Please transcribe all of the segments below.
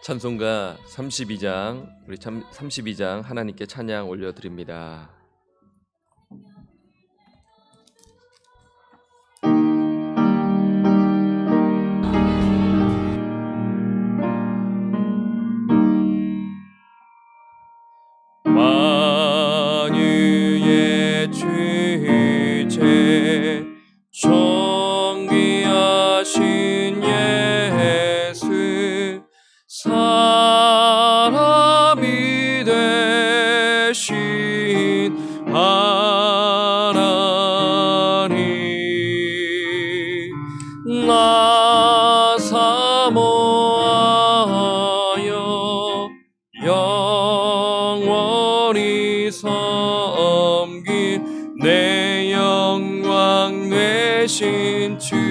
찬송가 32장, 우리 32장 하나님께 찬양 올려드립니다. 만유의 주제 존귀하신 예수 사람이 되신 하나님 나 사모하여 영원히 섬긴 내 영광 되신 주로다.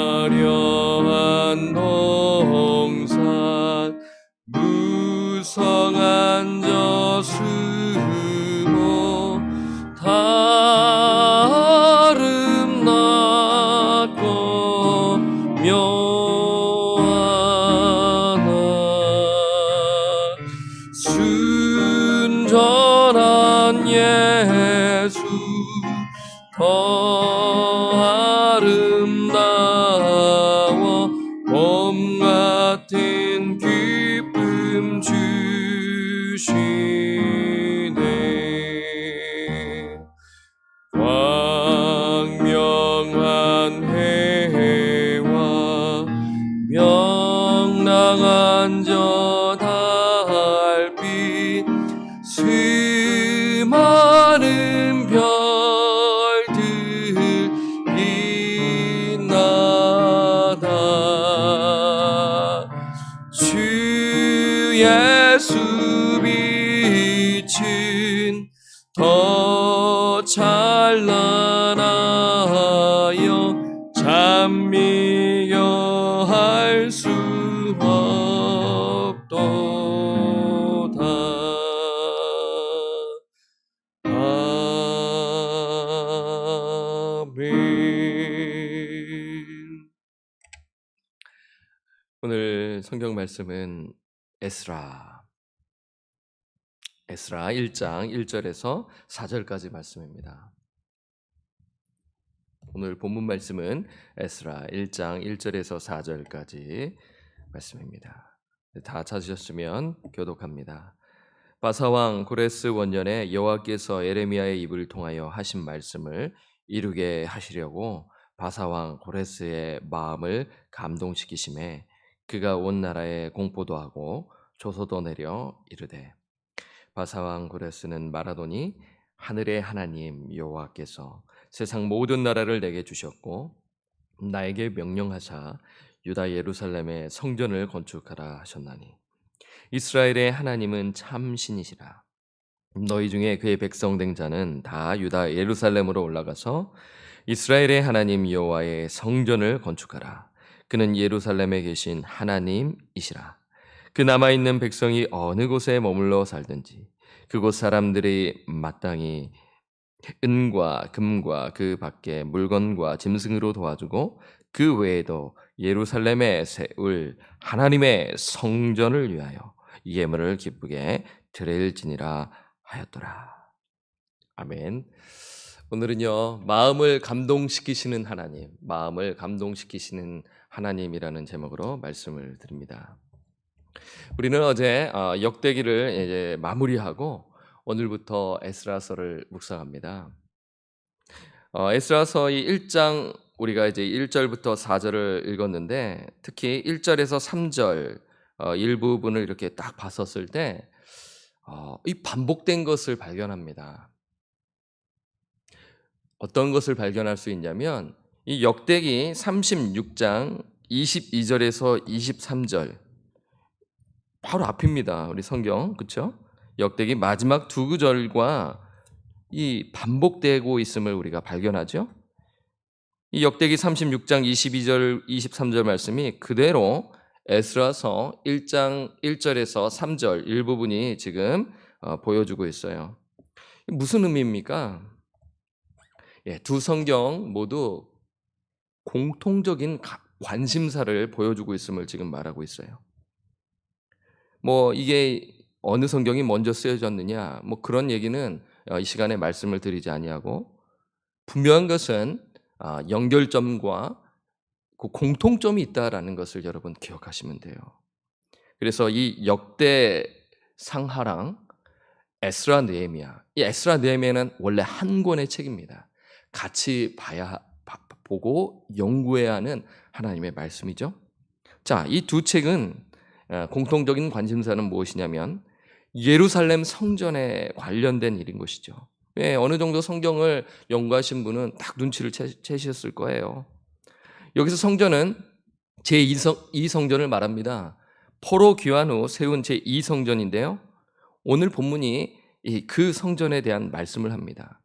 화려한 동산 무성한 저수모 다 아름답고 묘하나 순전한 예수 더 아름다워 봄 같은 기쁨 주시네. 광명한 해와 명랑한 저 달빛 수많은 별들 빛나다 주 예수 빛은 더 찬란하여 잠미려 할 수 없도다. 아멘. 오늘 성경 말씀은 에스라 1장 1절에서 4절까지 말씀입니다. 오늘 본문 말씀은 에스라 1장 1절에서 4절까지 말씀입니다. 다 찾으셨으면 교독합니다. 바사왕 고레스 원년에 여호와께서 에레미야의 입을 통하여 하신 말씀을 이루게 하시려고 바사왕 고레스의 마음을 감동시키심에 그가 온 나라에 공포도 하고 조소도 내려 이르되 바사왕 고레스는 말하더니 하늘의 하나님 여호와께서 세상 모든 나라를 내게 주셨고 나에게 명령하사 유다 예루살렘에 성전을 건축하라 하셨나니 이스라엘의 하나님은 참 신이시라. 너희 중에 그의 백성 된 자는 다 유다 예루살렘으로 올라가서 이스라엘의 하나님 여호와의 성전을 건축하라. 그는 예루살렘에 계신 하나님이시라. 그 남아있는 백성이 어느 곳에 머물러 살든지 그곳 사람들이 마땅히 은과 금과 그 밖에 물건과 짐승으로 도와주고 그 외에도 예루살렘에 세울 하나님의 성전을 위하여 예물을 기쁘게 드릴지니라 하였더라. 아멘. 오늘은요, 마음을 감동시키시는 하나님, 마음을 감동시키시는 하나님이라는 제목으로 말씀을 드립니다. 우리는 어제 역대기를 이제 마무리하고 오늘부터 에스라서를 묵상합니다. 에스라서 이 1장 우리가 이제 1절부터 4절을 읽었는데 특히 1절에서 3절 일부분을 이렇게 딱 봤었을 때 이 반복된 것을 발견합니다. 어떤 것을 발견할 수 있냐면 이 역대기 36장 22절에서 23절 바로 앞입니다. 우리 성경 그렇죠? 역대기 마지막 두 구절과 이 반복되고 있음을 우리가 발견하죠. 이 역대기 36장 22절 23절 말씀이 그대로 에스라서 1장 1절에서 3절 일부분이 지금 보여주고 있어요. 무슨 의미입니까? 두 성경 모두 공통적인 관심사를 보여주고 있음을 지금 말하고 있어요. 이게 어느 성경이 먼저 쓰여졌느냐 그런 얘기는 이 시간에 말씀을 드리지 아니하고, 분명한 것은 연결점과 그 공통점이 있다라는 것을 여러분 기억하시면 돼요. 그래서 이 역대 상하랑 에스라 느헤미야, 이 에스라 느헤미야는 원래 한 권의 책입니다. 같이 보고 연구해야 하는 하나님의 말씀이죠. 자, 이 두 책은 공통적인 관심사는 무엇이냐면 예루살렘 성전에 관련된 일인 것이죠. 어느 정도 성경을 연구하신 분은 딱 눈치를 채셨을 거예요. 여기서 성전은 제2성전을 말합니다. 포로 귀환 후 세운 제2성전인데요. 오늘 본문이 그 성전에 대한 말씀을 합니다.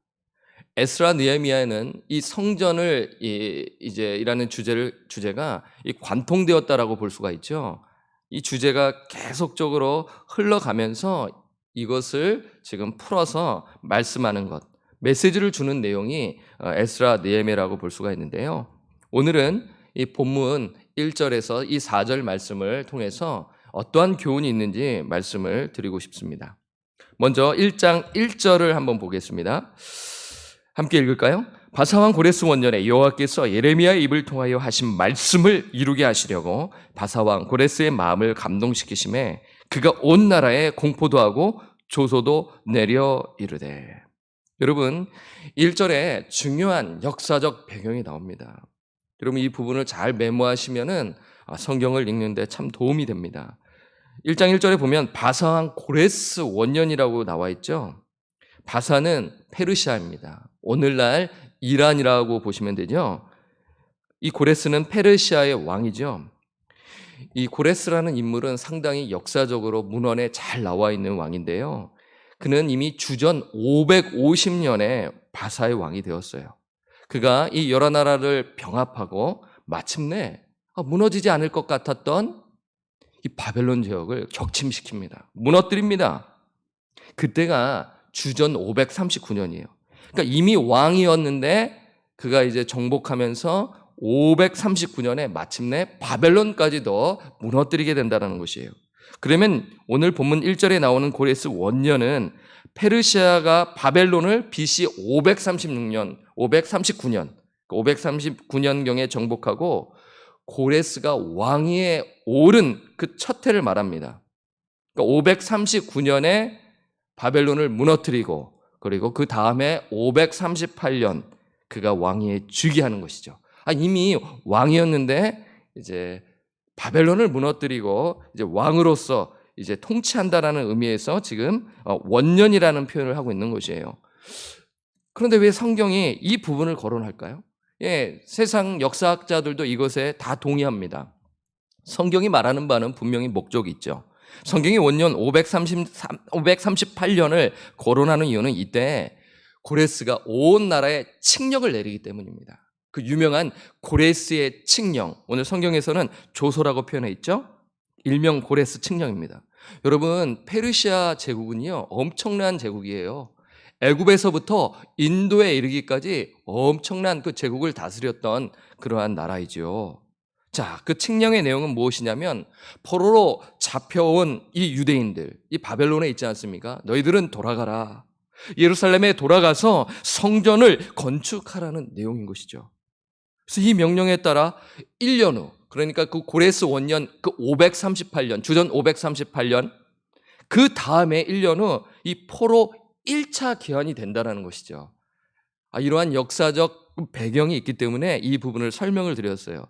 에스라 느헤미야는 이 성전을 이라는 주제가 관통되었다라고 볼 수가 있죠. 이 주제가 계속적으로 흘러가면서 이것을 지금 풀어서 말씀하는 것, 메시지를 주는 내용이 에스라 느헤미야라고 볼 수가 있는데요. 오늘은 이 본문 1절에서 이 4절 말씀을 통해서 어떠한 교훈이 있는지 말씀을 드리고 싶습니다. 먼저 1장 1절을 한번 보겠습니다. 함께 읽을까요? 바사왕 고레스 원년에 여호와께서 예레미야의 입을 통하여 하신 말씀을 이루게 하시려고 바사왕 고레스의 마음을 감동시키심에 그가 온 나라에 공포도 하고 조소도 내려 이르되. 여러분, 1절에 중요한 역사적 배경이 나옵니다. 여러분, 이 부분을 잘 메모하시면은 성경을 읽는데 참 도움이 됩니다. 1장 1절에 보면 바사왕 고레스 원년이라고 나와 있죠. 바사는 페르시아입니다. 오늘날 이란이라고 보시면 되죠. 이 고레스는 페르시아의 왕이죠. 이 고레스라는 인물은 상당히 역사적으로 문헌에 잘 나와 있는 왕인데요. 그는 이미 주전 550년에 바사의 왕이 되었어요. 그가 이 여러 나라를 병합하고 마침내 무너지지 않을 것 같았던 이 바벨론 제국을 격침시킵니다. 무너뜨립니다. 그때가 주전 539년이에요. 그러니까 이미 왕이었는데 그가 이제 정복하면서 539년에 마침내 바벨론까지도 무너뜨리게 된다는 것이에요. 그러면 오늘 본문 1절에 나오는 고레스 원년은 페르시아가 바벨론을 BC 539년경에 정복하고 고레스가 왕위에 오른 그 첫 해를 말합니다. 그러니까 539년에 바벨론을 무너뜨리고 그리고 그 다음에 538년 그가 왕위에 즉위하는 것이죠. 이미 왕이었는데 이제 바벨론을 무너뜨리고 이제 왕으로서 이제 통치한다라는 의미에서 지금 원년이라는 표현을 하고 있는 것이에요. 그런데 왜 성경이 이 부분을 거론할까요? 세상 역사학자들도 이것에 다 동의합니다. 성경이 말하는 바는 분명히 목적이 있죠. 성경이 원년 538년을 거론하는 이유는 이때 고레스가 온 나라에 칙령을 내리기 때문입니다. 그 유명한 고레스의 칙령, 오늘 성경에서는 조소라고 표현해 있죠. 일명 고레스 칙령입니다. 여러분, 페르시아 제국은요 엄청난 제국이에요. 애굽에서부터 인도에 이르기까지 엄청난 그 제국을 다스렸던 그러한 나라이죠. 자, 그 칙령의 내용은 무엇이냐면 포로로 잡혀온 이 유대인들, 이 바벨론에 있지 않습니까? 너희들은 돌아가라. 예루살렘에 돌아가서 성전을 건축하라는 내용인 것이죠. 그래서 이 명령에 따라 1년 후, 그러니까 그 고레스 원년 그 538년, 주전 538년 그 다음에 1년 후 이 포로 1차 개헌이 된다는 것이죠. 이러한 역사적 배경이 있기 때문에 이 부분을 설명을 드렸어요.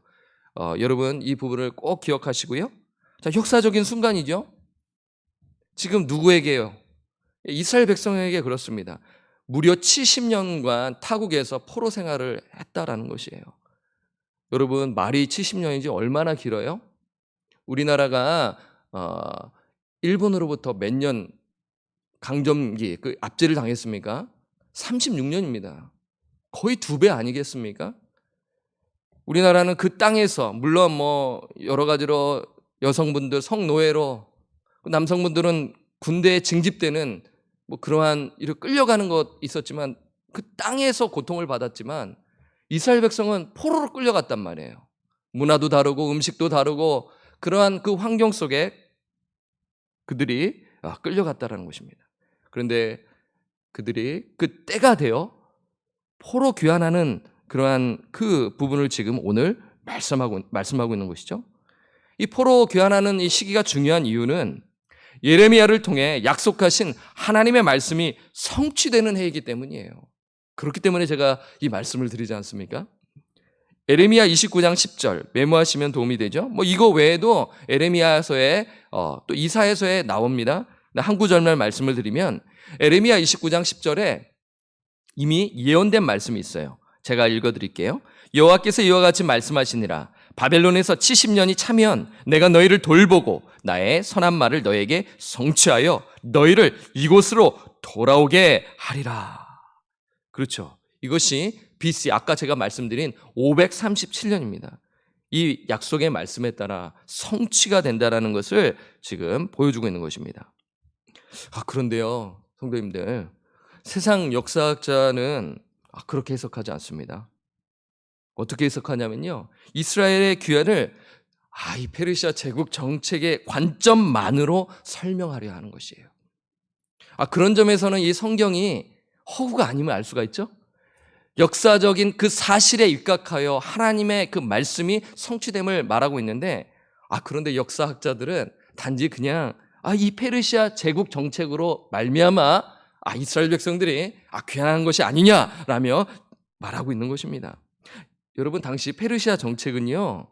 여러분, 이 부분을 꼭 기억하시고요. 자, 역사적인 순간이죠. 지금 누구에게요? 이스라엘 백성에게 그렇습니다. 무려 70년간 타국에서 포로 생활을 했다라는 것이에요. 여러분, 말이 70년이지 얼마나 길어요? 우리나라가 일본으로부터 몇 년 강점기, 그 압제를 당했습니까? 36년입니다. 거의 2배 아니겠습니까? 우리나라는 그 땅에서 물론 여러 가지로 여성분들 성노예로, 남성분들은 군대에 징집되는 그러한 일을 끌려가는 것 있었지만 그 땅에서 고통을 받았지만 이스라엘 백성은 포로로 끌려갔단 말이에요. 문화도 다르고 음식도 다르고 그러한 그 환경 속에 그들이 끌려갔다라는 것입니다. 그런데 그들이 그 때가 되어 포로 귀환하는 그러한 그 부분을 지금 오늘 말씀하고 있는 것이죠. 이 포로 귀환하는 이 시기가 중요한 이유는 예레미야를 통해 약속하신 하나님의 말씀이 성취되는 해이기 때문이에요. 그렇기 때문에 제가 이 말씀을 드리지 않습니까? 에레미야 29장 10절 메모하시면 도움이 되죠. 뭐 이거 외에도 에레미야서에 또 이사야서에 나옵니다. 한 구절만 말씀을 드리면 에레미야 29장 10절에 이미 예언된 말씀이 있어요. 제가 읽어드릴게요. 여호와께서 이와 같이 말씀하시니라. 바벨론에서 70년이 차면 내가 너희를 돌보고 나의 선한 말을 너에게 성취하여 너희를 이곳으로 돌아오게 하리라. 그렇죠. 이것이 BC 아까 제가 말씀드린 537년입니다. 이 약속의 말씀에 따라 성취가 된다라는 것을 지금 보여주고 있는 것입니다. 그런데요, 성도님들, 세상 역사학자는 그렇게 해석하지 않습니다. 어떻게 해석하냐면요, 이스라엘의 귀환을 이 페르시아 제국 정책의 관점만으로 설명하려 하는 것이에요. 그런 점에서는 이 성경이 허구가 아님을 알 수가 있죠. 역사적인 그 사실에 입각하여 하나님의 그 말씀이 성취됨을 말하고 있는데, 그런데 역사학자들은 단지 그냥 이 페르시아 제국 정책으로 말미암아 이스라엘 백성들이 귀환한 것이 아니냐라며 말하고 있는 것입니다. 여러분, 당시 페르시아 정책은요,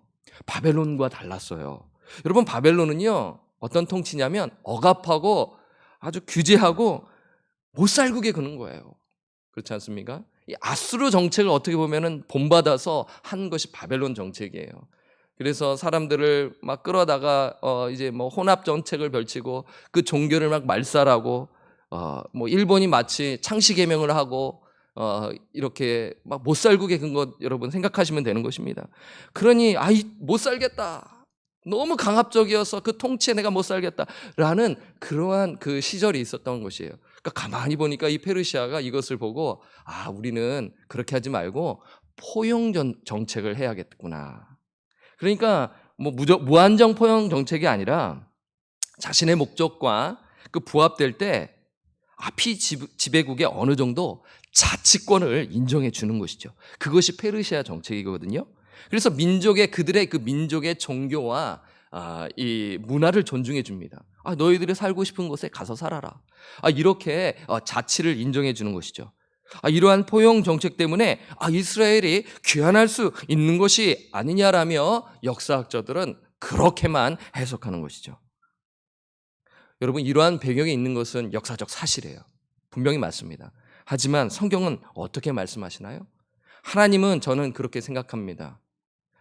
바벨론과 달랐어요. 여러분, 바벨론은요, 어떤 통치냐면 억압하고 아주 규제하고 못살구게 그는 거예요. 그렇지 않습니까? 이 아수르 정책을 어떻게 보면은 본받아서 한 것이 바벨론 정책이에요. 그래서 사람들을 막 끌어다가 이제 뭐 혼합 정책을 펼치고 그 종교를 막 말살하고 뭐 일본이 마치 창씨 개명을 하고 이렇게 막 못살구게 근 것 여러분 생각하시면 되는 것입니다. 그러니 못 살겠다. 너무 강압적이어서 그 통치에 내가 못 살겠다라는 그러한 그 시절이 있었던 것이에요. 그러니까 가만히 보니까 이 페르시아가 이것을 보고 우리는 그렇게 하지 말고 포용 정책을 해야겠구나. 그러니까 뭐 무한정 포용 정책이 아니라 자신의 목적과 그 부합될 때 피지배국에 어느 정도 자치권을 인정해 주는 것이죠. 그것이 페르시아 정책이거든요. 그래서 그들의 그 민족의 종교와 이 문화를 존중해 줍니다. 너희들이 살고 싶은 곳에 가서 살아라. 이렇게 자치를 인정해 주는 것이죠. 이러한 포용 정책 때문에 이스라엘이 귀환할 수 있는 것이 아니냐라며 역사학자들은 그렇게만 해석하는 것이죠. 여러분, 이러한 배경에 있는 것은 역사적 사실이에요. 분명히 맞습니다. 하지만 성경은 어떻게 말씀하시나요? 하나님은, 저는 그렇게 생각합니다.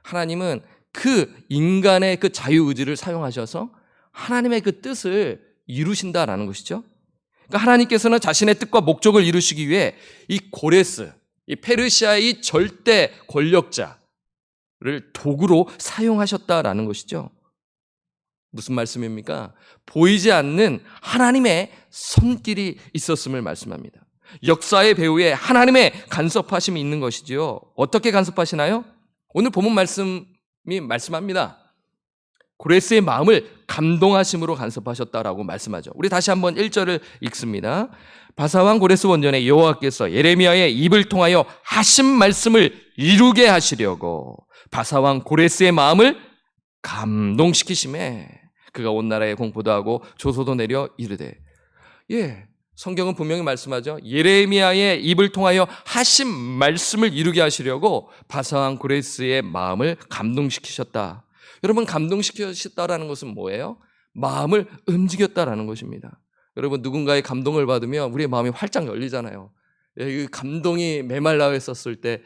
하나님은 그 인간의 그 자유의지를 사용하셔서 하나님의 그 뜻을 이루신다라는 것이죠. 그러니까 하나님께서는 자신의 뜻과 목적을 이루시기 위해 이 고레스, 이 페르시아의 절대 권력자를 도구로 사용하셨다라는 것이죠. 무슨 말씀입니까? 보이지 않는 하나님의 손길이 있었음을 말씀합니다. 역사의 배후에 하나님의 간섭하심이 있는 것이지요. 어떻게 간섭하시나요? 오늘 본문 말씀이 말씀합니다. 고레스의 마음을 감동하심으로 간섭하셨다라고 말씀하죠. 우리 다시 한번 1절을 읽습니다. 바사왕 고레스 원전에 여호와께서 예레미야의 입을 통하여 하신 말씀을 이루게 하시려고 바사왕 고레스의 마음을 감동시키심에 그가 온 나라에 공포도 하고 조소도 내려 이르되. 성경은 분명히 말씀하죠. 예레미야의 입을 통하여 하신 말씀을 이루게 하시려고 바사왕 고레스의 마음을 감동시키셨다. 여러분, 감동시키셨다라는 것은 뭐예요? 마음을 움직였다라는 것입니다. 여러분, 누군가의 감동을 받으면 우리의 마음이 활짝 열리잖아요. 이 감동이 메말라 있었을 때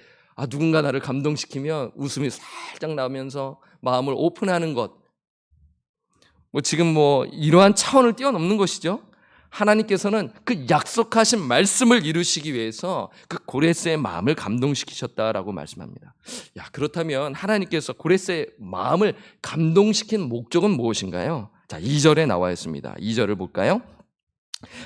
누군가 나를 감동시키면 웃음이 살짝 나면서 마음을 오픈하는 것. 지금 이러한 차원을 뛰어넘는 것이죠. 하나님께서는 그 약속하신 말씀을 이루시기 위해서 그 고레스의 마음을 감동시키셨다라고 말씀합니다. 그렇다면 하나님께서 고레스의 마음을 감동시킨 목적은 무엇인가요? 자, 2절에 나와 있습니다. 2절을 볼까요?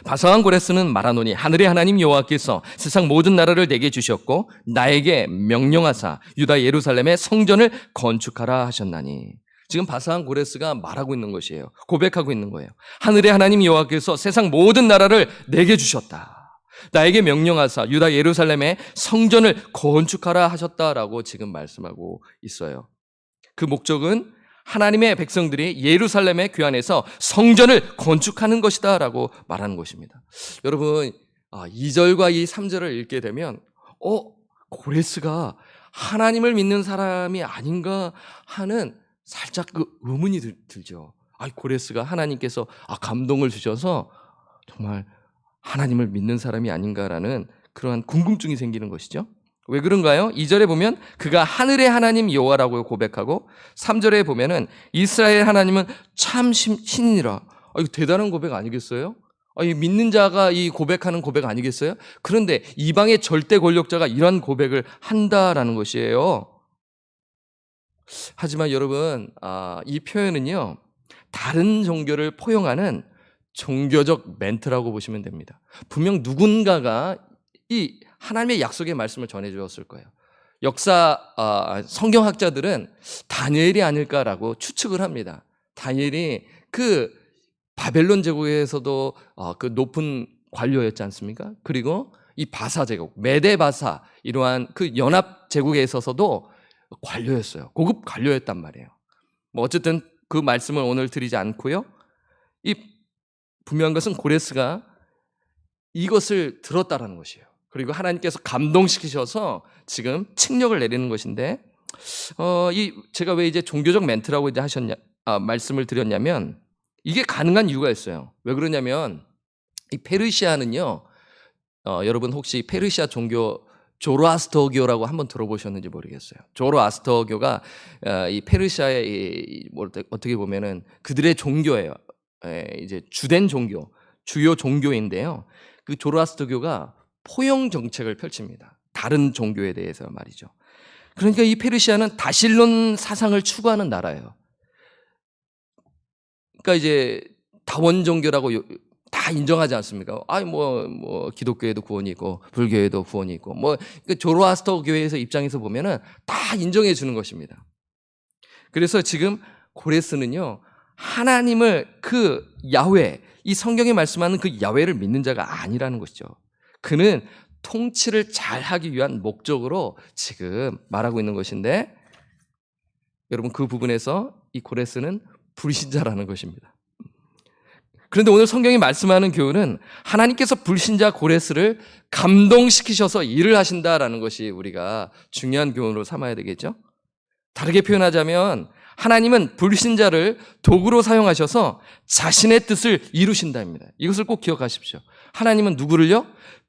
바사왕 고레스는 말하노니 하늘의 하나님 여호와께서 세상 모든 나라를 내게 주셨고 나에게 명령하사 유다 예루살렘의 성전을 건축하라 하셨나니. 지금 바사왕 고레스가 말하고 있는 것이에요. 고백하고 있는 거예요. 하늘의 하나님 여호와께서 세상 모든 나라를 내게 주셨다. 나에게 명령하사 유다 예루살렘의 성전을 건축하라 하셨다라고 지금 말씀하고 있어요. 그 목적은 하나님의 백성들이 예루살렘의 귀환에서 성전을 건축하는 것이다 라고 말하는 것입니다. 여러분, 2절과 이 3절을 읽게 되면 고레스가 하나님을 믿는 사람이 아닌가 하는 살짝 그 의문이 들죠. 고레스가 하나님께서 감동을 주셔서 정말 하나님을 믿는 사람이 아닌가라는 그러한 궁금증이 생기는 것이죠. 왜 그런가요? 2절에 보면 그가 하늘의 하나님 여호와라고 고백하고 3절에 보면은 이스라엘 하나님은 참 신이라. 이거 대단한 고백 아니겠어요? 이 믿는 자가 이 고백하는 고백 아니겠어요? 그런데 이방의 절대 권력자가 이러한 고백을 한다라는 것이에요. 하지만 여러분, 이 표현은요, 다른 종교를 포용하는 종교적 멘트라고 보시면 됩니다. 분명 누군가가 이 하나님의 약속의 말씀을 전해주었을 거예요. 성경학자들은 다니엘이 아닐까라고 추측을 합니다. 다니엘이 그 바벨론 제국에서도 그 높은 관료였지 않습니까? 그리고 이 바사 제국, 메데 바사 이러한 그 연합 제국에 있어서도 관료였어요. 고급 관료였단 말이에요. 어쨌든 그 말씀을 오늘 드리지 않고요. 이 분명한 것은 고레스가 이것을 들었다라는 것이에요. 그리고 하나님께서 감동시키셔서 지금 칙령을 내리는 것인데, 제가 왜 이제 종교적 멘트라고 이제 말씀을 드렸냐면, 이게 가능한 이유가 있어요. 왜 그러냐면, 이 페르시아는요, 여러분 혹시 페르시아 종교, 조로아스터교라고 한번 들어보셨는지 모르겠어요. 조로아스터교가 이 페르시아의 어떻게 보면은 그들의 종교예요. 이제 주된 종교, 주요 종교인데요. 그 조로아스터교가 포용 정책을 펼칩니다. 다른 종교에 대해서 말이죠. 그러니까 이 페르시아는 다신론 사상을 추구하는 나라예요. 그러니까 이제 다원 종교라고 다 인정하지 않습니까? 기독교에도 구원이 있고 불교에도 구원이 있고 조로아스터 교회에서 입장에서 보면은 다 인정해 주는 것입니다. 그래서 지금 고레스는요, 하나님을 그 야훼, 이 성경에 말씀하는 그 야훼를 믿는 자가 아니라는 것이죠. 그는 통치를 잘하기 위한 목적으로 지금 말하고 있는 것인데, 여러분 그 부분에서 이 고레스는 불신자라는 것입니다. 그런데 오늘 성경이 말씀하는 교훈은 하나님께서 불신자 고레스를 감동시키셔서 일을 하신다라는 것이 우리가 중요한 교훈으로 삼아야 되겠죠. 다르게 표현하자면 하나님은 불신자를 도구로 사용하셔서 자신의 뜻을 이루신다입니다. 이것을 꼭 기억하십시오. 하나님은 누구를요?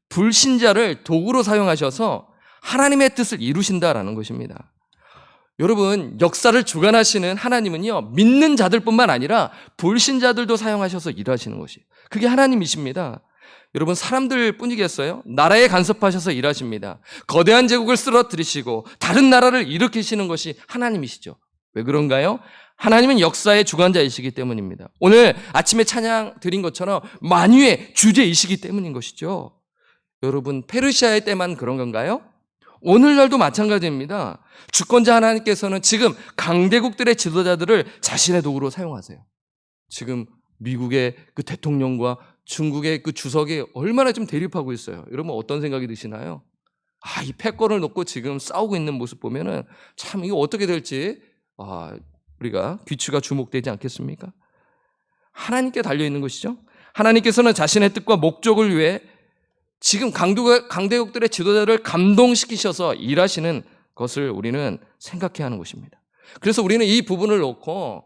불신자를 도구로 사용하셔서 하나님의 뜻을 이루신다라는 것입니다. 여러분, 역사를 주관하시는 하나님은요, 믿는 자들뿐만 아니라 불신자들도 사용하셔서 일하시는 것이, 그게 하나님이십니다. 여러분, 사람들 뿐이겠어요? 나라에 간섭하셔서 일하십니다. 거대한 제국을 쓰러뜨리시고 다른 나라를 일으키시는 것이 하나님이시죠. 왜 그런가요? 하나님은 역사의 주관자이시기 때문입니다. 오늘 아침에 찬양 드린 것처럼 만유의 주제이시기 때문인 것이죠. 여러분, 페르시아의 때만 그런 건가요? 오늘날도 마찬가지입니다. 주권자 하나님께서는 지금 강대국들의 지도자들을 자신의 도구로 사용하세요. 지금 미국의 그 대통령과 중국의 그 주석이 얼마나 좀 대립하고 있어요. 여러분 어떤 생각이 드시나요? 이 패권을 놓고 지금 싸우고 있는 모습 보면은 참 이거 어떻게 될지 우리가 귀추가 주목되지 않겠습니까? 하나님께 달려 있는 것이죠. 하나님께서는 자신의 뜻과 목적을 위해 지금 강대국들의 지도자를 감동시키셔서 일하시는 것을 우리는 생각해야 하는 것입니다. 그래서 우리는 이 부분을 놓고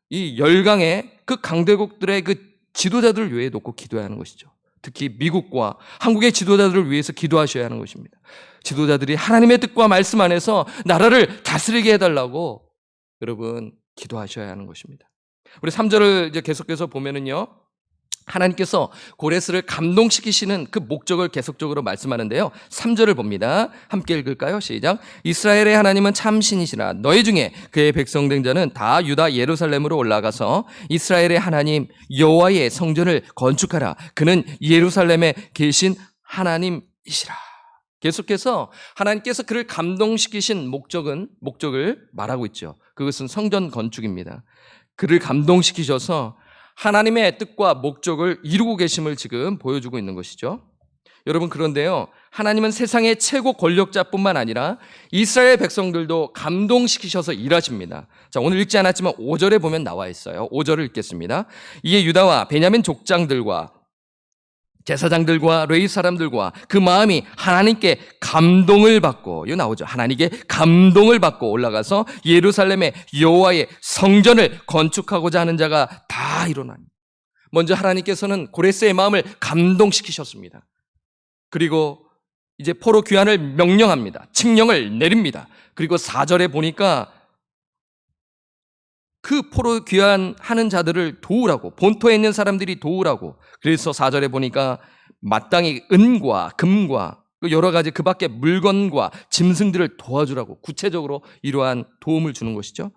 이 열강의 그 강대국들의 그 지도자들을 위해 놓고 기도해야 하는 것이죠. 특히 미국과 한국의 지도자들을 위해서 기도하셔야 하는 것입니다. 지도자들이 하나님의 뜻과 말씀 안에서 나라를 다스리게 해달라고 여러분 기도하셔야 하는 것입니다. 우리 3절을 이제 계속해서 보면은요, 하나님께서 고레스를 감동시키시는 그 목적을 계속적으로 말씀하는데요. 3절을 봅니다. 함께 읽을까요? 시작. 이스라엘의 하나님은 참신이시라. 너희 중에 그의 백성 된 자는 다 유다 예루살렘으로 올라가서 이스라엘의 하나님 여호와의 성전을 건축하라. 그는 예루살렘에 계신 하나님이시라. 계속해서 하나님께서 그를 감동시키신 목적을 말하고 있죠. 그것은 성전 건축입니다. 그를 감동시키셔서 하나님의 뜻과 목적을 이루고 계심을 지금 보여주고 있는 것이죠. 여러분, 그런데요, 하나님은 세상의 최고 권력자뿐만 아니라 이스라엘 백성들도 감동시키셔서 일하십니다. 자, 오늘 읽지 않았지만 5절에 보면 나와 있어요. 5절을 읽겠습니다. 이에 유다와 베냐민 족장들과 제사장들과 레위 사람들과 그 마음이 하나님께 감동을 받고, 이거 나오죠. 하나님께 감동을 받고 올라가서 예루살렘에 여호와의 성전을 건축하고자 하는 자가 다 일어나니. 먼저 하나님께서는 고레스의 마음을 감동시키셨습니다. 그리고 이제 포로 귀환을 명령합니다. 칙령을 내립니다. 그리고 4절에 보니까 그 포로 귀환하는 자들을 도우라고, 본토에 있는 사람들이 도우라고. 그래서 4절에 보니까 마땅히 은과 금과 여러 가지 그 밖에 물건과 짐승들을 도와주라고 구체적으로 이러한 도움을 주는 것이죠.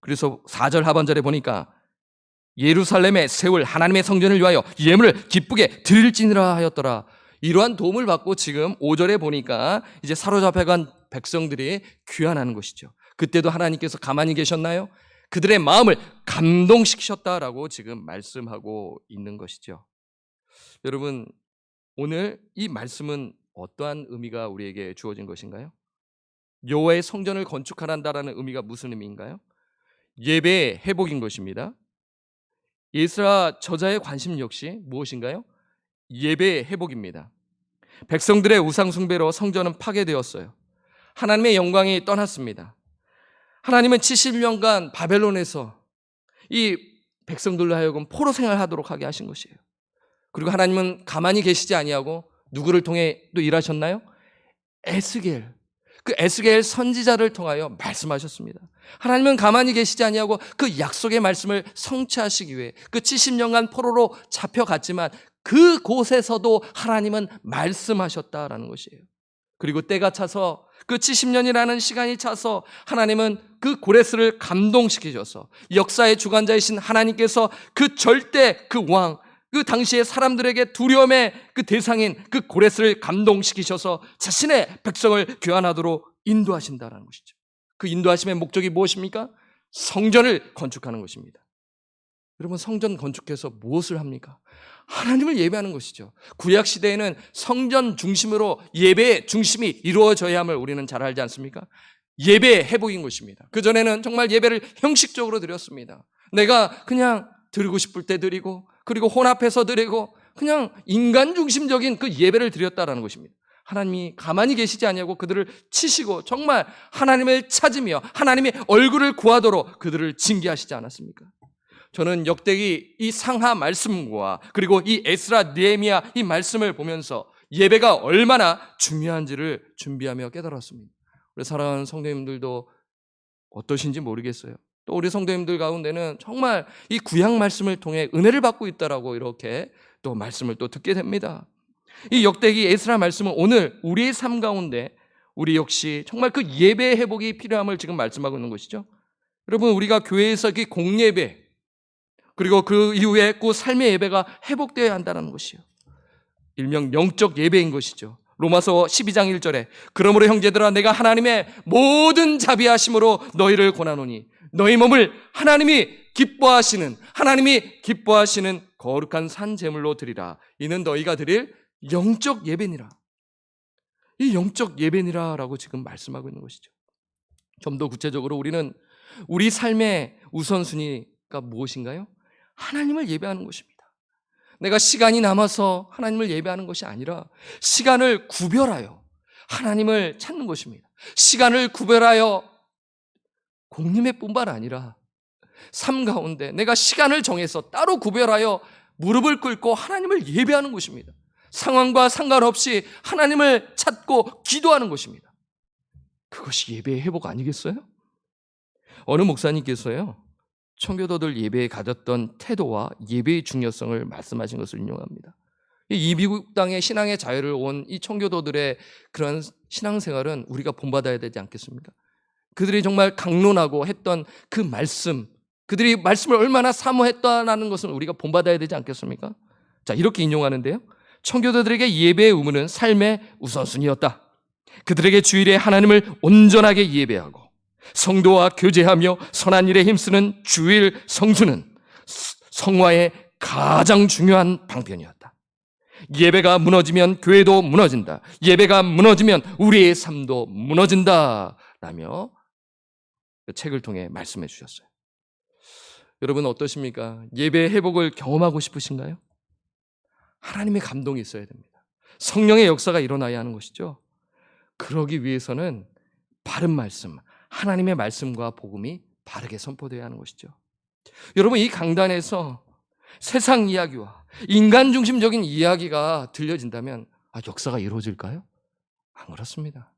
그래서 4절 하반절에 보니까 예루살렘에 세울 하나님의 성전을 위하여 예물을 기쁘게 드릴지니라 하였더라. 이러한 도움을 받고 지금 5절에 보니까 이제 사로잡혀간 백성들이 귀환하는 것이죠. 그때도 하나님께서 가만히 계셨나요? 그들의 마음을 감동시키셨다라고 지금 말씀하고 있는 것이죠. 여러분, 오늘 이 말씀은 어떠한 의미가 우리에게 주어진 것인가요? 여호와의 성전을 건축하란다라는 의미가 무슨 의미인가요? 예배의 회복인 것입니다. 에스라 저자의 관심 역시 무엇인가요? 예배의 회복입니다. 백성들의 우상 숭배로 성전은 파괴되었어요. 하나님의 영광이 떠났습니다. 하나님은 70년간 바벨론에서 이 백성들로 하여금 포로 생활하도록 하게 하신 것이에요. 그리고 하나님은 가만히 계시지 아니하고 누구를 통해 또 일하셨나요? 에스겔, 그 에스겔 선지자를 통하여 말씀하셨습니다. 하나님은 가만히 계시지 아니하고 그 약속의 말씀을 성취하시기 위해 그 70년간 포로로 잡혀갔지만 그곳에서도 하나님은 말씀하셨다라는 것이에요. 그리고 때가 차서 그 70년이라는 시간이 차서 하나님은 그 고레스를 감동시키셔서 역사의 주관자이신 하나님께서 그 절대 그 왕, 그 당시에 사람들에게 두려움의 그 대상인 그 고레스를 감동시키셔서 자신의 백성을 귀환하도록 인도하신다는 것이죠. 그 인도하심의 목적이 무엇입니까? 성전을 건축하는 것입니다. 여러분, 성전 건축해서 무엇을 합니까? 하나님을 예배하는 것이죠. 구약 시대에는 성전 중심으로 예배의 중심이 이루어져야 함을 우리는 잘 알지 않습니까? 예배의 회복인 것입니다. 그전에는 정말 예배를 형식적으로 드렸습니다. 내가 그냥 드리고 싶을 때 드리고, 그리고 혼합해서 드리고, 그냥 인간 중심적인 그 예배를 드렸다라는 것입니다. 하나님이 가만히 계시지 아니하고 그들을 치시고 정말 하나님을 찾으며 하나님의 얼굴을 구하도록 그들을 징계하시지 않았습니까? 저는 역대기 이 상하 말씀과 그리고 이 에스라 느헤미야 이 말씀을 보면서 예배가 얼마나 중요한지를 준비하며 깨달았습니다. 우리 사랑하는 성도님들도 어떠신지 모르겠어요. 또 우리 성도님들 가운데는 정말 이 구약 말씀을 통해 은혜를 받고 있다라고 이렇게 또 말씀을 또 듣게 됩니다. 이 역대기 에스라 말씀은 오늘 우리의 삶 가운데 우리 역시 정말 그 예배의 회복이 필요함을 지금 말씀하고 있는 것이죠. 여러분, 우리가 교회에서 이 공예배 그리고 그 이후에 그 삶의 예배가 회복되어야 한다는 것이요. 일명 영적 예배인 것이죠. 로마서 12장 1절에 그러므로 형제들아 내가 하나님의 모든 자비하심으로 너희를 권하노니 너희 몸을 하나님이 기뻐하시는 거룩한 산 제물로 드리라. 이는 너희가 드릴 영적 예배니라. 이 영적 예배니라라고 지금 말씀하고 있는 것이죠. 좀 더 구체적으로 우리는 우리 삶의 우선순위가 무엇인가요? 하나님을 예배하는 것입니다. 내가 시간이 남아서 하나님을 예배하는 것이 아니라 시간을 구별하여 하나님을 찾는 것입니다. 시간을 구별하여 공림회뿐만 아니라 삶 가운데 내가 시간을 정해서 따로 구별하여 무릎을 꿇고 하나님을 예배하는 것입니다. 상황과 상관없이 하나님을 찾고 기도하는 것입니다. 그것이 예배의 회복 아니겠어요? 어느 목사님께서요, 청교도들 예배에 가졌던 태도와 예배의 중요성을 말씀하신 것을 인용합니다. 이 미국 땅의 신앙의 자유를 온 이 청교도들의 그런 신앙생활은 우리가 본받아야 되지 않겠습니까? 그들이 정말 강론하고 했던 그 말씀, 그들이 말씀을 얼마나 사모했다는 것을 우리가 본받아야 되지 않겠습니까? 자, 이렇게 인용하는데요. 청교도들에게 예배의 의무는 삶의 우선순위였다. 그들에게 주일에 하나님을 온전하게 예배하고 성도와 교제하며 선한 일에 힘쓰는 주일 성수는 성화의 가장 중요한 방편이었다. 예배가 무너지면 교회도 무너진다. 예배가 무너지면 우리의 삶도 무너진다. 라며 그 책을 통해 말씀해 주셨어요. 여러분 어떠십니까? 예배의 회복을 경험하고 싶으신가요? 하나님의 감동이 있어야 됩니다. 성령의 역사가 일어나야 하는 것이죠. 그러기 위해서는 바른 말씀, 하나님의 말씀과 복음이 바르게 선포되어야 하는 것이죠. 여러분 이 강단에서 세상 이야기와 인간 중심적인 이야기가 들려진다면 역사가 이루어질까요? 안 그렇습니다.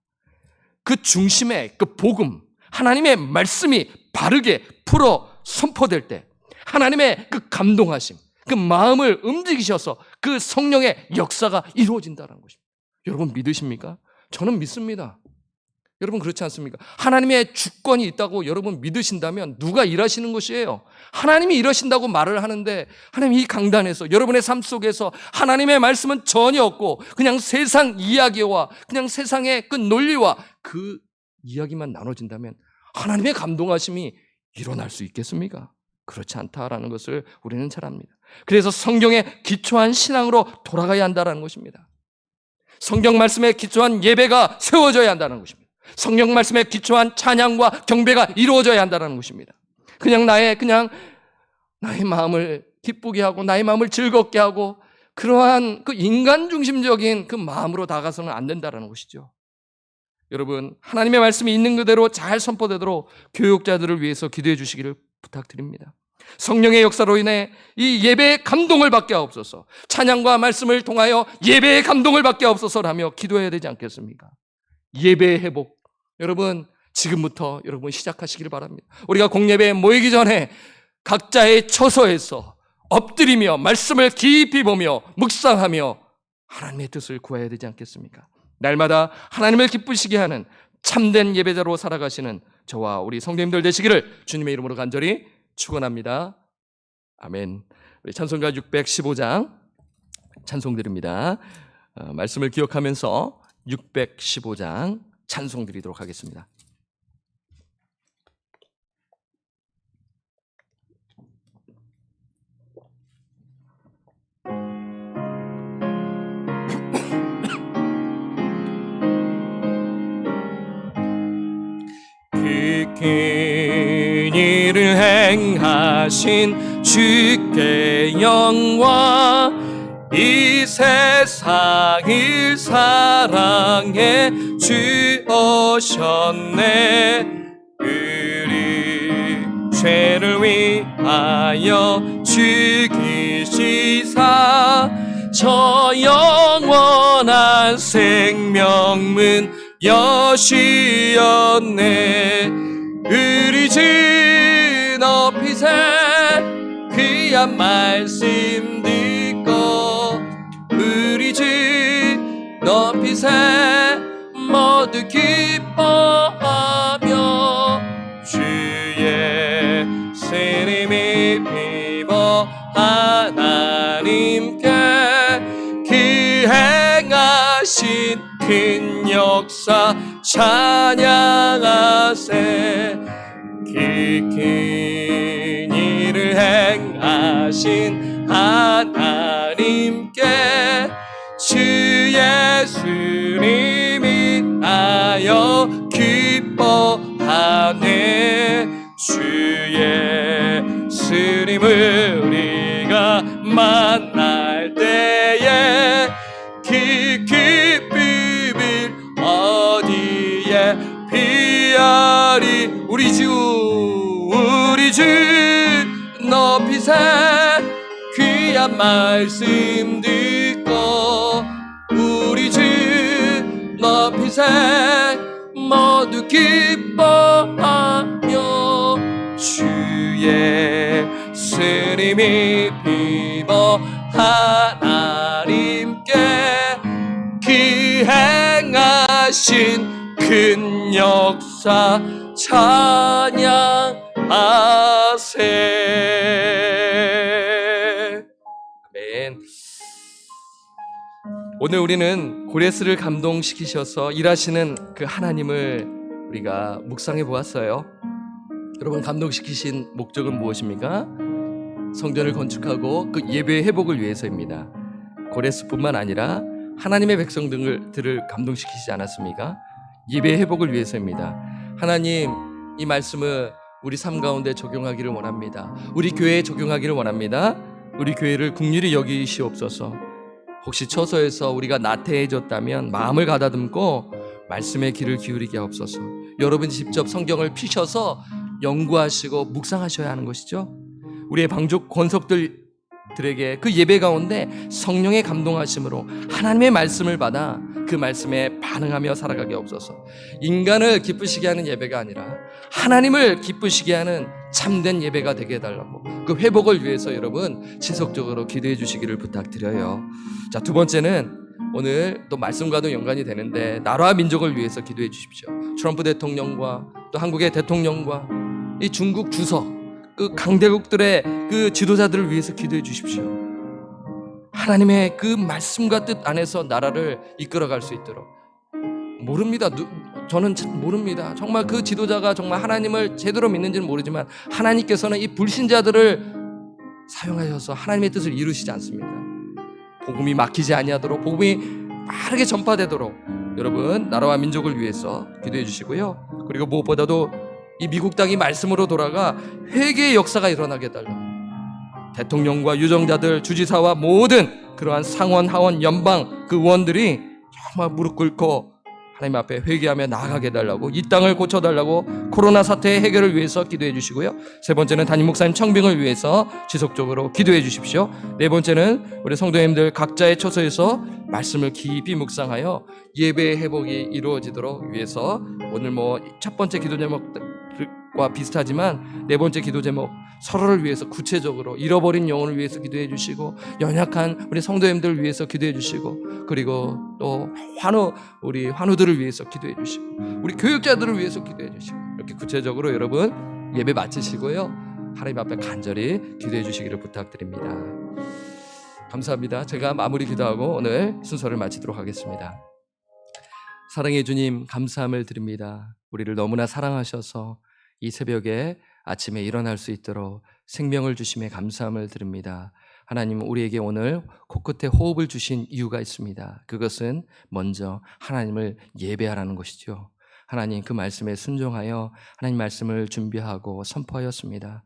그 중심에 그 복음, 하나님의 말씀이 바르게 풀어 선포될 때 하나님의 그 감동하심, 그 마음을 움직이셔서 그 성령의 역사가 이루어진다는 것입니다. 여러분 믿으십니까? 저는 믿습니다. 여러분 그렇지 않습니까? 하나님의 주권이 있다고 여러분 믿으신다면 누가 일하시는 것이에요? 하나님이 일하신다고 말을 하는데 하나님 이 강단에서 여러분의 삶 속에서 하나님의 말씀은 전혀 없고 그냥 세상 이야기와 그냥 세상의 그 논리와 그 이야기만 나눠진다면 하나님의 감동하심이 일어날 수 있겠습니까? 그렇지 않다라는 것을 우리는 잘 압니다. 그래서 성경에 기초한 신앙으로 돌아가야 한다는 것입니다. 성경 말씀에 기초한 예배가 세워져야 한다는 것입니다. 성경 말씀에 기초한 찬양과 경배가 이루어져야 한다는 것입니다. 그냥 나의 마음을 기쁘게 하고 나의 마음을 즐겁게 하고 그러한 그 인간 중심적인 그 마음으로 다가서는 안 된다는 것이죠. 여러분 하나님의 말씀이 있는 그대로 잘 선포되도록 교육자들을 위해서 기도해 주시기를 부탁드립니다. 성령의 역사로 인해 이 예배의 감동을 받게 하옵소서, 찬양과 말씀을 통하여 예배의 감동을 받게 하옵소서라며 기도해야 되지 않겠습니까? 예배의 회복, 여러분 지금부터 여러분 시작하시길 바랍니다. 우리가 공예배에 모이기 전에 각자의 처소에서 엎드리며 말씀을 깊이 보며 묵상하며 하나님의 뜻을 구해야 되지 않겠습니까? 날마다 하나님을 기쁘시게 하는 참된 예배자로 살아가시는 저와 우리 성도님들 되시기를 주님의 이름으로 간절히 축원합니다. 아멘. 우리 찬송가 615장 찬송 드립니다. 말씀을 기억하면서 615장 찬송 드리도록 하겠습니다. 그 큰 일을 행하신 주께 영광, 이 세상을 사랑해 주오셨네. 우리 죄를 위하여 죽이시사 저 영원한 생명문 여시었네. 우리 주 높이세 귀한 말씀 듣고 우리 주 높이세 모두 기뻐하며 주의 세림이 비보 하나님께 그 행하신 큰 역사 찬양하세. 그 큰 일을 행하신 하나님께 주 예수님이 하여 기뻐하네. 주 예수님을 우리가 만날 때에 그 기쁨을 어디에 비하리. 우리 주 높이세 귀한 말씀 듣고 우리 주 높이세 모두 기뻐하며 주의 스님이 비버 하나님께 기행하신 큰 역사 찬양하세. 아멘. 오늘 우리는 고레스를 감동시키셔서 일하시는 그 하나님을 우리가 묵상해 보았어요. 여러분, 감동시키신 목적은 무엇입니까? 성전을 건축하고 그 예배의 회복을 위해서입니다. 고레스뿐만 아니라 하나님의 백성들을 감동시키지 않았습니까? 예배의 회복을 위해서입니다. 하나님, 이 말씀을 우리 삶 가운데 적용하기를 원합니다. 우리 교회에 적용하기를 원합니다. 우리 교회를 긍휼히 여기시옵소서. 혹시 처소에서 우리가 나태해졌다면 마음을 가다듬고 말씀의 귀를 기울이게 하옵소서. 여러분이 직접 성경을 피셔서 연구하시고 묵상하셔야 하는 것이죠. 우리의 방족 권속들에게 그 예배 가운데 성령의 감동하심으로 하나님의 말씀을 받아 그 말씀에 반응하며 살아가게 하옵소서. 인간을 기쁘시게 하는 예배가 아니라 하나님을 기쁘시게 하는 참된 예배가 되게 해달라고, 그 회복을 위해서 여러분 지속적으로 기도해 주시기를 부탁드려요. 자, 두 번째는 오늘 또 말씀과도 연관이 되는데 나라와 민족을 위해서 기도해 주십시오. 트럼프 대통령과 또 한국의 대통령과 이 중국 주석, 그 강대국들의 그 지도자들을 위해서 기도해 주십시오. 하나님의 그 말씀과 뜻 안에서 나라를 이끌어갈 수 있도록. 모릅니다. 저는 모릅니다. 정말 그 지도자가 정말 하나님을 제대로 믿는지는 모르지만 하나님께서는 이 불신자들을 사용하셔서 하나님의 뜻을 이루시지 않습니다. 복음이 막히지 아니하도록, 복음이 빠르게 전파되도록 여러분 나라와 민족을 위해서 기도해 주시고요. 그리고 무엇보다도 이 미국 땅이 말씀으로 돌아가 회개의 역사가 일어나게 해달라고, 대통령과 유정자들, 주지사와 모든 그러한 상원, 하원, 연방 그 의원들이 정말 무릎 꿇고 하나님 앞에 회개하며 나아가게 해달라고, 이 땅을 고쳐달라고, 코로나 사태의 해결을 위해서 기도해 주시고요. 세 번째는 담임 목사님 청빙을 위해서 지속적으로 기도해 주십시오. 네 번째는 우리 성도님들 각자의 처소에서 말씀을 깊이 묵상하여 예배의 회복이 이루어지도록 위해서 오늘 첫 번째 기도 제목과 비슷하지만 네 번째 기도 제목, 서로를 위해서 구체적으로 잃어버린 영혼을 위해서 기도해 주시고, 연약한 우리 성도님들을 위해서 기도해 주시고, 그리고 또 우리 환우들을 위해서 기도해 주시고, 우리 교육자들을 위해서 기도해 주시고, 이렇게 구체적으로 여러분 예배 마치시고요, 하나님 앞에 간절히 기도해 주시기를 부탁드립니다. 감사합니다. 제가 마무리 기도하고 오늘 순서를 마치도록 하겠습니다. 사랑해 주님, 감사함을 드립니다. 우리를 너무나 사랑하셔서 이 새벽에 아침에 일어날 수 있도록 생명을 주심에 감사함을 드립니다. 하나님, 우리에게 오늘 코끝에 호흡을 주신 이유가 있습니다. 그것은 먼저 하나님을 예배하라는 것이죠. 하나님, 그 말씀에 순종하여 하나님 말씀을 준비하고 선포하였습니다.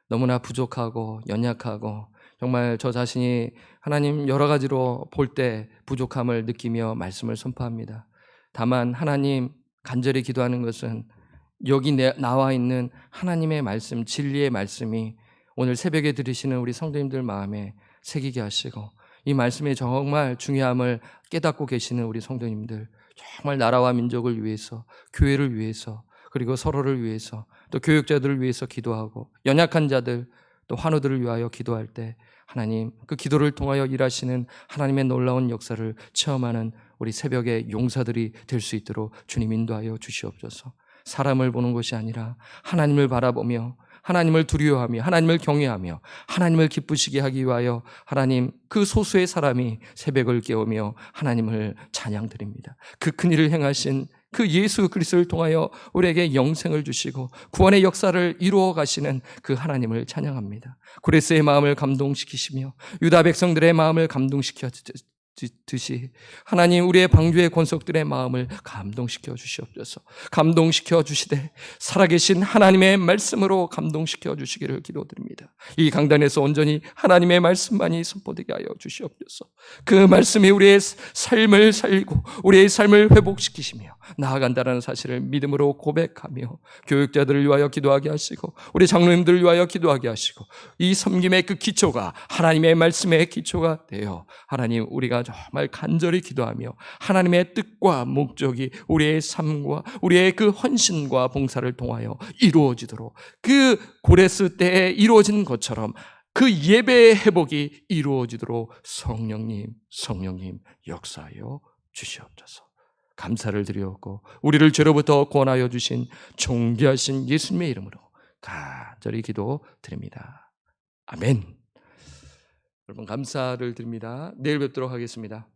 너무나 부족하고 연약하고 정말 저 자신이 하나님 여러 가지로 볼 때 부족함을 느끼며 말씀을 선포합니다. 다만 하나님, 간절히 기도하는 것은 여기 나와 있는 하나님의 말씀, 진리의 말씀이 오늘 새벽에 들으시는 우리 성도님들 마음에 새기게 하시고, 이 말씀의 정말 중요함을 깨닫고 계시는 우리 성도님들, 정말 나라와 민족을 위해서, 교회를 위해서, 그리고 서로를 위해서, 또 교육자들을 위해서 기도하고, 연약한 자들, 또 환우들을 위하여 기도할 때 하나님, 그 기도를 통하여 일하시는 하나님의 놀라운 역사를 체험하는 우리 새벽의 용사들이 될 수 있도록 주님 인도하여 주시옵소서. 사람을 보는 것이 아니라 하나님을 바라보며 하나님을 두려워하며 하나님을 경외하며 하나님을 기쁘시게 하기 위하여 하나님, 그 소수의 사람이 새벽을 깨우며 하나님을 찬양드립니다. 그 큰일을 행하신 그 예수 그리스도를 통하여 우리에게 영생을 주시고 구원의 역사를 이루어 가시는 그 하나님을 찬양합니다. 고레스의 마음을 감동시키시며 유다 백성들의 마음을 감동시켜 듯이 하나님, 우리의 방주의 권속들의 마음을 감동시켜 주시옵소서. 감동시켜 주시되 살아계신 하나님의 말씀으로 감동시켜 주시기를 기도드립니다. 이 강단에서 온전히 하나님의 말씀만이 선포되게 하여 주시옵소서. 그 말씀이 우리의 삶을 살리고 우리의 삶을 회복시키시며 나아간다는 사실을 믿음으로 고백하며 교육자들을 위하여 기도하게 하시고 우리 장로님들을 위하여 기도하게 하시고, 이 섬김의 그 기초가 하나님의 말씀의 기초가 되어 하나님, 우리가 우리가 정말 간절히 기도하며 하나님의 뜻과 목적이 우리의 삶과 우리의 그 헌신과 봉사를 통하여 이루어지도록, 그 고레스 때에 이루어진 것처럼 그 예배의 회복이 이루어지도록 성령님 역사하여 주시옵소서. 감사를 드리옵고 우리를 죄로부터 구원하여 주신 존귀하신 예수님의 이름으로 간절히 기도드립니다. 아멘. 여러분 감사를 드립니다. 내일 뵙도록 하겠습니다.